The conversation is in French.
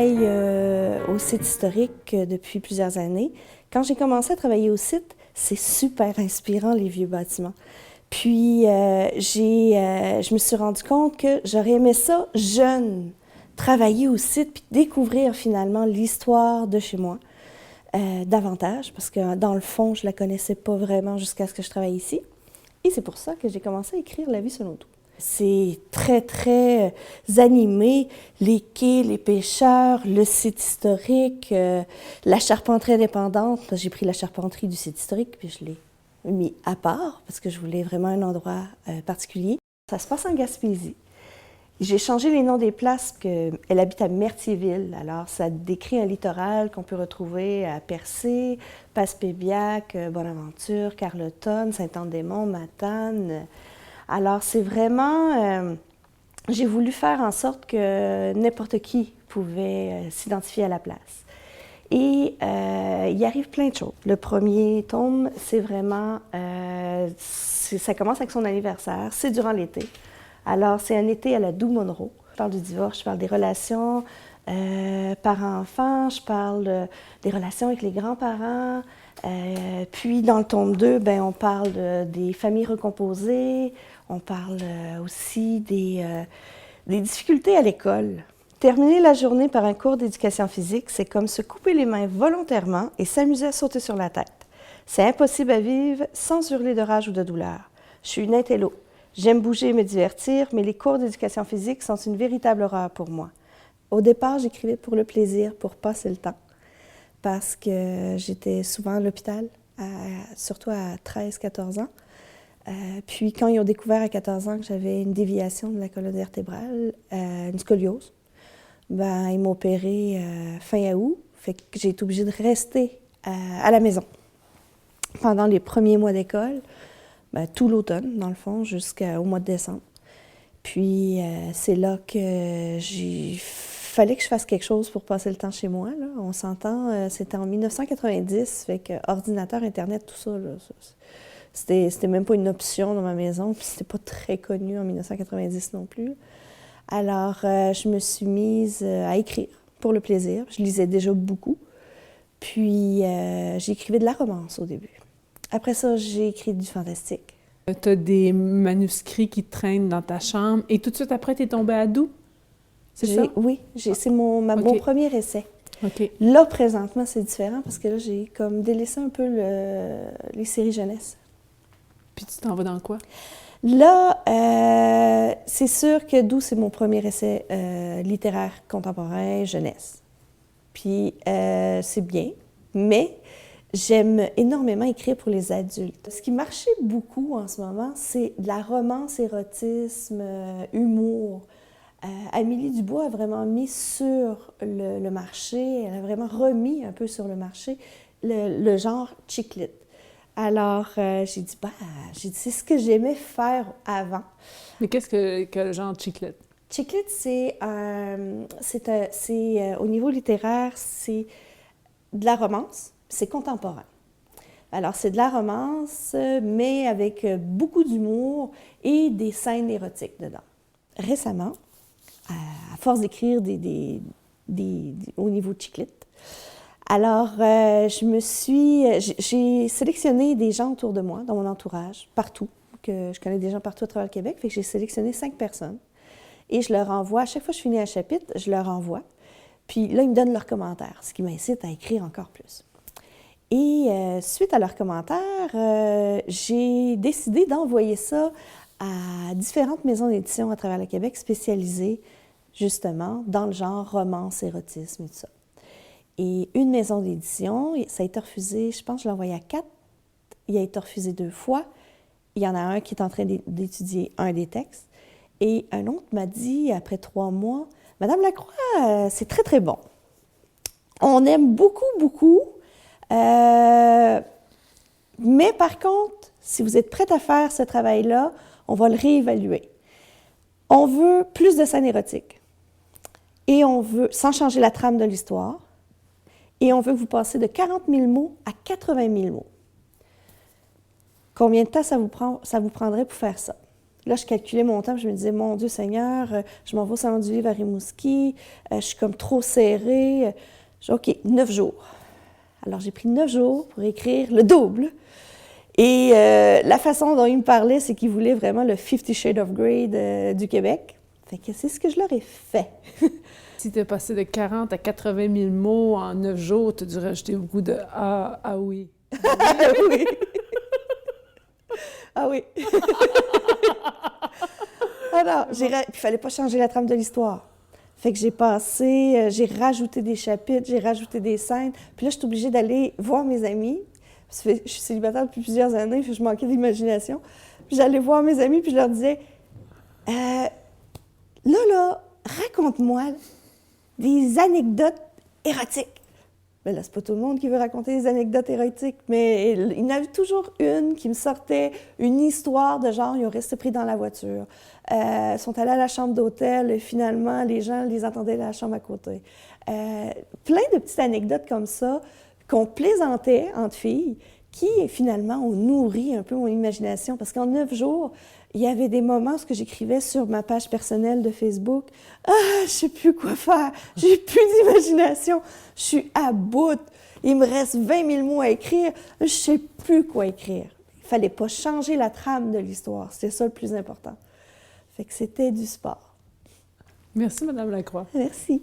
travaille au site historique depuis plusieurs années. Quand j'ai commencé à travailler au site, c'est super inspirant, les vieux bâtiments. Puis, je me suis rendu compte que j'aurais aimé ça jeune, travailler au site, puis découvrir finalement l'histoire de chez moi davantage, parce que dans le fond, je la connaissais pas vraiment jusqu'à ce que je travaille ici. Et c'est pour ça que j'ai commencé à écrire La vie selon tout. C'est très, très animé, les quais, les pêcheurs, le site historique, la charpenterie indépendante. J'ai pris la charpenterie du site historique, puis je l'ai mis à part, parce que je voulais vraiment un endroit particulier. Ça se passe en Gaspésie. J'ai changé les noms des places, qu'elle habite à Merthierville. Alors, ça décrit un littoral qu'on peut retrouver à Percé, Passepébiac, Bonaventure, Carleton, Saint-Anne-des-Monts, Matane. Alors, c'est vraiment... j'ai voulu faire en sorte que n'importe qui pouvait s'identifier à la place. Et il y arrive plein de choses. Le premier tome, c'est vraiment... ça commence avec son anniversaire, c'est durant l'été. Alors, c'est un été à la Doux Monroe. Je parle du divorce, je parle des relations parents-enfants, je parle des relations avec les grands-parents. Puis, dans le tome 2, ben, on parle des familles recomposées, on parle aussi des difficultés à l'école. Terminer la journée par un cours d'éducation physique, c'est comme se couper les mains volontairement et s'amuser à sauter sur la tête. C'est impossible à vivre sans hurler de rage ou de douleur. Je suis une intello. J'aime bouger et me divertir, mais les cours d'éducation physique sont une véritable horreur pour moi. Au départ, j'écrivais pour le plaisir, pour passer le temps, parce que j'étais souvent à l'hôpital, surtout à 13-14 ans. Puis quand ils ont découvert à 14 ans que j'avais une déviation de la colonne vertébrale, une scoliose, ben, ils m'ont opéré fin août, fait que j'ai été obligée de rester à la maison pendant les premiers mois d'école. Ben, tout l'automne, dans le fond, jusqu'au mois de décembre. Puis, c'est là que fallait que je fasse quelque chose pour passer le temps chez moi, là. On s'entend, c'était en 1990, fait que ordinateur, Internet, tout ça, là, c'était même pas une option dans ma maison, puis c'était pas très connu en 1990 non plus. Alors, je me suis mise à écrire pour le plaisir. Je lisais déjà beaucoup. Puis, j'écrivais de la romance au début. Après ça, j'ai écrit du fantastique. Tu as des manuscrits qui traînent dans ta chambre et tout de suite après, tu es tombée à Doux? C'est ça? Oui, c'est mon premier essai. OK. Là, présentement, c'est différent parce que là, j'ai comme délaissé un peu les séries jeunesse. Puis tu t'en vas dans quoi? Là, c'est sûr que Doux, c'est mon premier essai littéraire contemporain jeunesse. Puis c'est bien, mais j'aime énormément écrire pour les adultes. Ce qui marchait beaucoup en ce moment, c'est de la romance, érotisme, humour. Amélie Dubois a vraiment mis sur le marché, elle a vraiment remis un peu sur le marché le genre chick lit. Alors, j'ai dit, c'est ce que j'aimais faire avant. Mais qu'est-ce que le genre chick lit? Chick lit, c'est au niveau littéraire, c'est de la romance, c'est contemporain. Alors, c'est de la romance, mais avec beaucoup d'humour et des scènes érotiques dedans. Récemment, à force d'écrire au niveau chick lit, alors, j'ai sélectionné des gens autour de moi, dans mon entourage, partout, que je connais des gens partout à travers le Québec, fait que j'ai sélectionné 5 personnes. Et je leur envoie, à chaque fois que je finis un chapitre, je leur envoie. Puis là, ils me donnent leurs commentaires, ce qui m'incite à écrire encore plus. Et suite à leurs commentaires, j'ai décidé d'envoyer ça à différentes maisons d'édition à travers le Québec spécialisées, justement, dans le genre romance, érotisme et tout ça. Et une maison d'édition, ça a été refusé, je pense que je l'ai envoyé à 4. Il a été refusé 2 fois. Il y en a un qui est en train d'étudier un des textes. Et un autre m'a dit, après 3 mois, « Madame Lacroix, c'est très, très bon. On aime beaucoup, beaucoup. Mais par contre, si vous êtes prête à faire ce travail-là, on va le réévaluer. On veut plus de scènes érotiques. Et on veut, sans changer la trame de l'histoire, et on veut que vous passiez de 40 000 mots à 80 000 mots. Combien de temps ça vous prendrait pour faire ça? » Là, je calculais mon temps, puis je me disais, mon Dieu Seigneur, je m'en vais au Salon du Livre à Rimouski, je suis comme trop serrée. J'ai dit, OK, 9 jours. Alors, j'ai pris 9 jours pour écrire le double. Et la façon dont il me parlait, c'est qu'il voulait vraiment le 50 Shades of Grey du Québec. Fait que c'est ce que je leur ai fait. Si tu es passé de 40 à 80 000 mots en 9 jours, tu as dû rajouter beaucoup de « ah oui ». Oui. Ah oui. Alors, il fallait pas changer la trame de l'histoire. Fait que j'ai rajouté des chapitres, j'ai rajouté des scènes. Puis là, je suis obligée d'aller voir mes amis. Je suis célibataire depuis plusieurs années, puis je manquais d'imagination. Puis j'allais voir mes amis, puis je leur disais, là, raconte-moi des anecdotes érotiques. Ben là, c'est pas tout le monde qui veut raconter des anecdotes érotiques, mais il y en avait toujours une qui me sortait, une histoire de genre, ils ont resté pris dans la voiture. Ils sont allés à la chambre d'hôtel, et finalement, les gens les entendaient dans la chambre à côté. Plein de petites anecdotes comme ça, qu'on plaisantait entre filles, qui finalement ont nourri un peu mon imagination. Parce qu'en 9 jours, il y avait des moments où j'écrivais sur ma page personnelle de Facebook, « Ah, je sais plus quoi faire, j'ai plus d'imagination, je suis à bout, il me reste 20 000 mots à écrire, je sais plus quoi écrire. » Il fallait pas changer la trame de l'histoire, c'était ça le plus important. Fait que c'était du sport. Merci, Madame Lacroix. Merci.